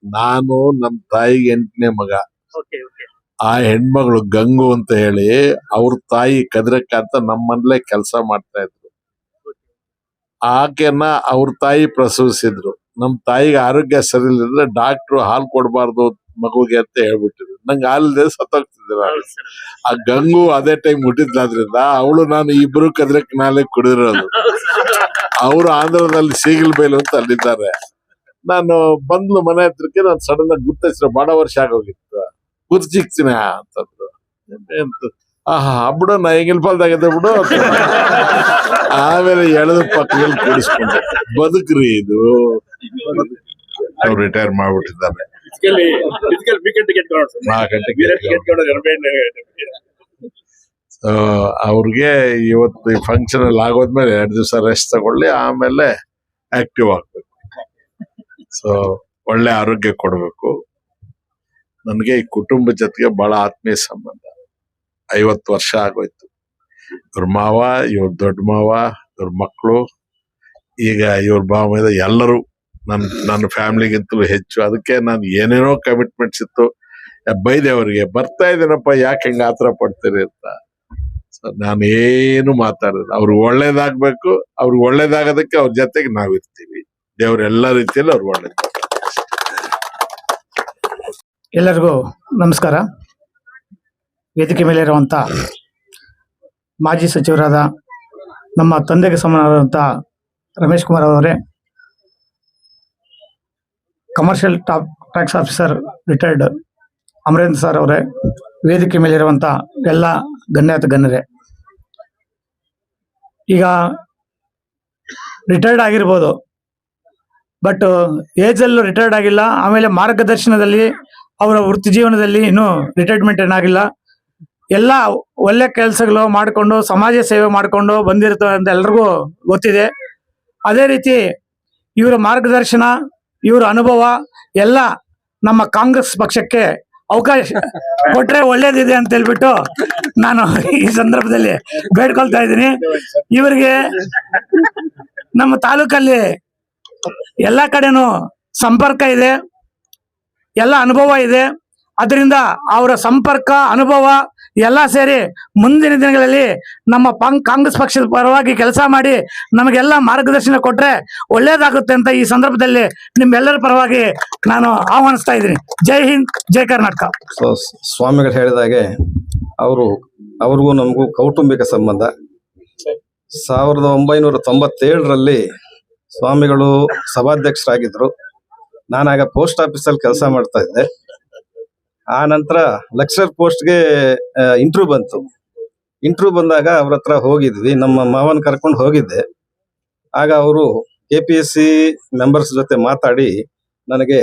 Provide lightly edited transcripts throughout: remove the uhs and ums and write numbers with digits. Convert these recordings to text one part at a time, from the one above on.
ನಾನು ನಮ್ಮ ತಾಯಿಗೆ 8ನೇ ಮಗ. ಓಕೆ ಓಕೆ ಆ ಹೆಣ್ಮಗಳು ಗಂಗು ಅಂತ ಹೇಳಿ ಅವ್ರ ತಾಯಿ ಕದ್ರಕ್ಕ ಅಂತ ನಮ್ಮಲ್ಲೇ ಕೆಲಸ ಮಾಡ್ತಾ ಇದ್ರು. ಆಕೆನ ಅವ್ರ ತಾಯಿ ಪ್ರಸವಿಸಿದ್ರು. ನಮ್ ತಾಯಿಗೆ ಆರೋಗ್ಯ ಸರಿ ಇಲ್ಲದ್ರೆ ಡಾಕ್ಟ್ರು ಹಾಲು ಕೊಡಬಾರ್ದು ಮಗುಗೆ ಅಂತ ಹೇಳ್ಬಿಟ್ಟಿದ್ರು. ನಂಗೆ ಹಾಲಿದೆ ಸತ್ತೋಗ್ತಿದ್ರು. ಆ ಗಂಗು ಅದೇ ಟೈಮ್ ಹುಟ್ಟಿದ್ಲಾದ್ರಿಂದ ಅವಳು ನಾನು ಇಬ್ರು ಕದ್ರಕ್ ನಾಳೆ ಕುಡಿದಿರೋದು. ಅವರು ಆಂಧ್ರದಲ್ಲಿ ಸೀಗಲ್ಬೈಲು ಅಂತ ಅಲ್ಲಿದ್ದಾರೆ. ನಾನು ಬಂದ್ಲು ಮನೆ ಹತ್ರಕ್ಕೆ, ನಾನು ಸಡನ್ ಆಗಿ ಗುರ್ತಿಸಿದ್ರು. ಬಹಳ ವರ್ಷ ಆಗೋಗಿತ್ತು. ಗುರ್ತಿಕ್ತೀನಿ ಅಂತಂದ್ರು. ಬಿಡು, ನಾ ಹೆಂಗಿಲ್ ಪಾಲ್ದಾಗಿದ್ದೆ ಬಿಡು. ಆಮೇಲೆ ಎಳೆದು ಪಕ್ಕದಲ್ಲಿ ಕೂಡಿಸ್ಕೊಂಡೆ. ಬದುಕ್ರಿ ಇದು. ಅವ್ರು ರಿಟೈರ್ ಮಾಡ್ಬಿಟ್ಟಿದ್ದಾರೆ. 4 ಅವ್ರಿಗೆ ಇವತ್ತು ಈ ಫಂಕ್ಷನ್ ಅಲ್ಲಿ ಆಗೋದ್ಮೇಲೆ 2 ದಿವಸ ರೆಸ್ಟ್ ತಗೊಳ್ಳಿ, ಆಮೇಲೆ ಆಕ್ಟಿವ್ ಆಗ್ಬೇಕು. ಸೊ ಒಳ್ಳೆ ಆರೋಗ್ಯ ಕೊಡ್ಬೇಕು. ನನ್ಗೆ ಈ ಕುಟುಂಬ ಜೊತೆಗೆ ಬಹಳ ಆತ್ಮೀಯ ಸಂಬಂಧ. 50 ವರ್ಷ ಆಗೋಯ್ತು. ಇವ್ರ ಮಾವ, ಇವ್ರ ದೊಡ್ಡ ಮಾವ, ಇವ್ರ ಮಕ್ಕಳು, ಈಗ ಇವ್ರ ಭಾವ, ಎಲ್ಲರೂ ನನ್ನ ಫ್ಯಾಮಿಲಿಗಿಂತಲೂ ಹೆಚ್ಚು. ಅದಕ್ಕೆ ನಾನು ಏನೇನೋ ಕಮಿಟ್ಮೆಂಟ್ಸ್ ಇತ್ತು, ಬೈದೆ ಅವ್ರಿಗೆ. ಬರ್ತಾ ಇದ್ದೀನಪ್ಪ, ಯಾಕೆ ಹೆಂಗ ಆತರ ಪಡ್ತೀರಿ ಅಂತ. ನಾನು ಏನು ಮಾತಾಡಿಲ್ಲ. ಅವ್ರಿಗೆ ಒಳ್ಳೇದಾಗ್ಬೇಕು. ಅವ್ರಿಗೆ ಒಳ್ಳೇದಾಗೋದಕ್ಕೆ ಅವ್ರ ಜೊತೆಗೆ ನಾವಿರ್ತೀವಿ. ದೇವ್ರ ಎಲ್ಲ ರೀತಿಯಲ್ಲಿ ಅವ್ರು ಒಳ್ಳೇದು. ಎಲ್ಲರಿಗೂ ನಮಸ್ಕಾರ. ವೇದಿಕೆ ಮೇಲೆ ಇರುವಂತ ಮಾಜಿ ಸಚಿವರಾದ ನಮ್ಮ ತಂದೆಗೆ ಸಮಾನರಾದಂಥ ರಮೇಶ್ ಕುಮಾರ್ ಅವರೇ, commercial tax officer retired Amarendra sir ಅವರೇ, ವೇದಿಕೆ ಮೇಲಿರುವಂಥ ಎಲ್ಲ ಗಣ್ಯಾತ ಗಣ್ಯರೇ, ಈಗ ರಿಟೈರ್ಡ್ ಆಗಿರ್ಬೋದು, ಬಟ್ ಏಜಲ್ಲೂ ರಿಟೈರ್ಡ್ ಆಗಿಲ್ಲ. ಆಮೇಲೆ ಮಾರ್ಗದರ್ಶನದಲ್ಲಿ ಅವರ ವೃತ್ತಿ ಜೀವನದಲ್ಲಿ ಇನ್ನೂ ರಿಟೈರ್ಮೆಂಟ್ ಏನಾಗಿಲ್ಲ. ಎಲ್ಲ ಒಳ್ಳೆ ಕೆಲಸಗಳು ಮಾಡಿಕೊಂಡು ಸಮಾಜ ಸೇವೆ ಮಾಡಿಕೊಂಡು ಬಂದಿರ್ತವೆ ಅಂತ ಎಲ್ರಿಗೂ ಗೊತ್ತಿದೆ. ಅದೇ ರೀತಿ ಇವರ ಮಾರ್ಗದರ್ಶನ, ಇವರ ಅನುಭವ ಎಲ್ಲ ನಮ್ಮ ಕಾಂಗ್ರೆಸ್ ಪಕ್ಷಕ್ಕೆ ಅವಕಾಶ ಕೊಟ್ರೆ ಒಳ್ಳೇದಿದೆ ಅಂತ ಹೇಳ್ಬಿಟ್ಟು ನಾನು ಈ ಸಂದರ್ಭದಲ್ಲಿ ಬೇಡ್ಕೊಳ್ತಾ ಇದ್ದೀನಿ. ಇವರಿಗೆ ನಮ್ಮ ತಾಲೂಕಲ್ಲಿ ಎಲ್ಲ ಕಡೆನೂ ಸಂಪರ್ಕ ಇದೆ, ಎಲ್ಲ ಅನುಭವ ಇದೆ. ಅದರಿಂದ ಅವರ ಸಂಪರ್ಕ, ಅನುಭವ ಎಲ್ಲ ಸೇರಿ ಮುಂದಿನ ದಿನಗಳಲ್ಲಿ ನಮ್ಮ ಕಾಂಗ್ರೆಸ್ ಪಕ್ಷದ ಪರವಾಗಿ ಕೆಲಸ ಮಾಡಿ ನಮಗೆಲ್ಲ ಮಾರ್ಗದರ್ಶನ ಕೊಟ್ರೆ ಒಳ್ಳೇದಾಗುತ್ತೆ ಅಂತ ಈ ಸಂದರ್ಭದಲ್ಲಿ ನಿಮ್ಮೆಲ್ಲರ ಪರವಾಗಿ ನಾನು ಆಹ್ವಾನಿಸ್ತಾ ಇದ್ದೀನಿ. ಜೈ ಹಿಂದ್, ಜೈ ಕರ್ನಾಟಕ. ಸ್ವಾಮಿಗಳು ಹೇಳಿದಾಗೆ ಅವ್ರಿಗೂ ನಮಗೂ ಕೌಟುಂಬಿಕ ಸಂಬಂಧ. 1997ರಲ್ಲಿ ಸ್ವಾಮಿಗಳು ಸಭಾಧ್ಯಕ್ಷರಾಗಿದ್ರು. ನಾನಾಗ ಪೋಸ್ಟ್ ಆಫೀಸಲ್ಲಿ ಕೆಲಸ ಮಾಡ್ತಾ ಇದ್ದೆ. ಆ ನಂತರ ಲೆಕ್ಚರರ್ ಪೋಸ್ಟ್ಗೆ ಇಂಟರ್ವ್ಯೂ ಬಂತು. ಇಂಟರ್ವ್ಯೂ ಬಂದಾಗ ಅವ್ರ ಹತ್ರ ಹೋಗಿದ್ವಿ, ನಮ್ಮ ಮಾವನ್ ಕರ್ಕೊಂಡು ಹೋಗಿದ್ದೆ. ಆಗ ಅವರು KPSC ಮೆಂಬರ್ಸ್ ಜೊತೆ ಮಾತಾಡಿ ನನಗೆ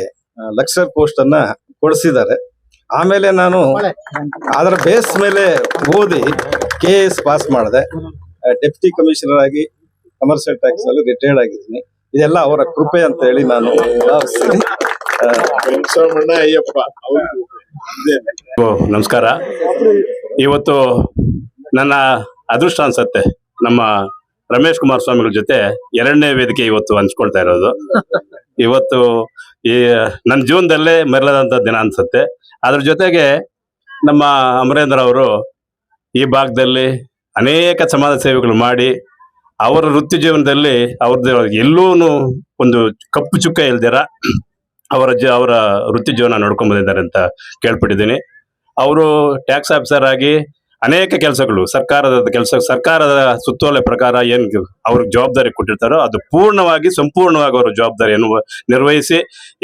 ಲೆಕ್ಚರರ್ ಪೋಸ್ಟ್ ಅನ್ನ ಕೊಡಿಸಿದ್ದಾರೆ. ಆಮೇಲೆ ನಾನು ಅದರ ಬೇಸ್ ಮೇಲೆ ಓದಿ KS ಪಾಸ್ ಮಾಡಿದೆ. ಡೆಪ್ಯೂಟಿ ಕಮಿಷನರ್ ಆಗಿ ಕಮರ್ಷಿಯಲ್ ಟ್ಯಾಕ್ಸ್ ಅಲ್ಲಿ ರಿಟೈರ್ಡ್ ಆಗಿದ್ದೀನಿ. ಇದೆಲ್ಲ ಅವರ ಕೃಪೆ ಅಂತ ಹೇಳಿ ನಾನು ನಮಸ್ಕಾರ. ಇವತ್ತು ನನ್ನ ಅದೃಷ್ಟ ಅನ್ಸತ್ತೆ, ನಮ್ಮ ರಮೇಶ್ ಕುಮಾರ್ ಸ್ವಾಮಿಗಳ ಜೊತೆ 2ನೇ ವೇದಿಕೆ ಇವತ್ತು ಹಂಚ್ಕೊಳ್ತಾ ಇರೋದು. ಇವತ್ತು ಈ ನನ್ನ ಜೀವನದಲ್ಲೇ ಮರೆಯಲಾದಂಥ ದಿನ ಅನ್ಸುತ್ತೆ. ಅದ್ರ ಜೊತೆಗೆ ನಮ್ಮ ಅಮರೇಂದ್ರ ಅವರು ಈ ಭಾಗದಲ್ಲಿ ಅನೇಕ ಸಮಾಜ ಸೇವೆಗಳು ಮಾಡಿ ಅವರ ವೃತ್ತಿ ಜೀವನದಲ್ಲಿ ಅವ್ರದ್ದು ಎಲ್ಲೂ ಒಂದು ಕಪ್ಪು ಚುಕ್ಕ ಇಲ್ದಿರ ಅವರ ವೃತ್ತಿ ಜೀವನ ನೋಡ್ಕೊಂಡ್ ಬಂದಿದ್ದಾರೆ ಅಂತ ಕೇಳ್ಪಟ್ಟಿದ್ದೀನಿ. ಅವರು ಟ್ಯಾಕ್ಸ್ ಆಫೀಸರ್ ಆಗಿ ಅನೇಕ ಕೆಲಸಗಳು, ಸರ್ಕಾರದ ಸುತ್ತೋಲೆ ಪ್ರಕಾರ ಏನ್ ಅವ್ರಿಗೆ ಜವಾಬ್ದಾರಿ ಕೊಟ್ಟಿರ್ತಾರೋ ಅದು ಸಂಪೂರ್ಣವಾಗಿ ಅವರ ಜವಾಬ್ದಾರಿಯನ್ನು ನಿರ್ವಹಿಸಿ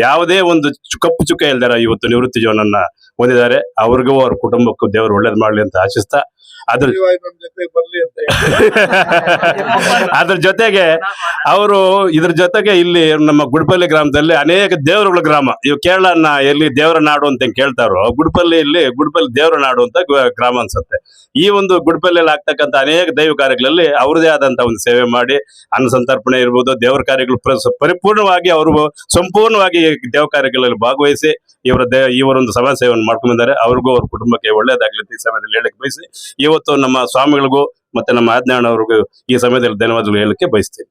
ಯಾವುದೇ ಒಂದು ಕಪ್ಪು ಚುಕ್ಕ ಇಲ್ದಾರ ಇವತ್ತು ನಿವೃತ್ತಿ ಜೀವನನ್ನ ಹೊಂದಿದ್ದಾರೆ. ಅವ್ರಿಗೂ ಅವ್ರ ಕುಟುಂಬಕ್ಕೂ ದೇವರು ಒಳ್ಳೇದು ಮಾಡ್ಲಿ ಅಂತ ಆಶಿಸ್ತಾ, ಅದ್ರ ಜೊತೆಗೆ ಅವರು ಇದ್ರ ಜೊತೆಗೆ ಇಲ್ಲಿ ನಮ್ಮ ಗುಡ್ಪಲ್ಲಿ ಗ್ರಾಮದಲ್ಲಿ ಅನೇಕ ದೇವರುಗಳ ಗ್ರಾಮ, ಇವು ಕೇರಳನ ಎಲ್ಲಿ ದೇವರ ನಾಡು ಅಂತ ಕೇಳ್ತಾರೋ, ಗುಡ್ಪಲ್ಲಿ ದೇವರ ನಾಡು ಅಂತ ಗ್ರಾಮ ಅನ್ಸುತ್ತೆ. ಈ ಒಂದು ಗುಡ್ಪಲ್ಲಿಯಲ್ಲಿ ಆಗ್ತಕ್ಕಂಥ ಅನೇಕ ದೈವ ಕಾರ್ಯಗಳಲ್ಲಿ ಅವ್ರದೇ ಆದಂತ ಒಂದು ಸೇವೆ ಮಾಡಿ ಅನ್ನ ಸಂತರ್ಪಣೆ ಇರ್ಬೋದು, ದೇವರ ಕಾರ್ಯಗಳು ಪರಿಪೂರ್ಣವಾಗಿ ಅವರು ಸಂಪೂರ್ಣವಾಗಿ ದೇವ ಕಾರ್ಯಗಳಲ್ಲಿ ಭಾಗವಹಿಸಿ ಇವರೊಂದು ಸಮಾಜ ಸೇವೆಯನ್ನು ಮಾಡ್ಕೊಂಡಿದ್ದಾರೆ. ಅವ್ರಿಗೂ ಅವ್ರ ಕುಟುಂಬಕ್ಕೆ ಒಳ್ಳೇದಾಗ್ಲಿ ಈ ಸಮಯದಲ್ಲಿ ಹೇಳಕ್ಕೆ ಬಯಸಿ, ಇವತ್ತು ನಮ್ಮ ಸ್ವಾಮಿಗಳಿಗೂ ಮತ್ತೆ ನಮ್ಮ ಆಜ್ಞಾನವ್ರಿಗೂ ಈ ಸಮಯದಲ್ಲಿ ಧನ್ಯವಾದಗಳು ಹೇಳಕ್ಕೆ ಬಯಸ್ತೀನಿ.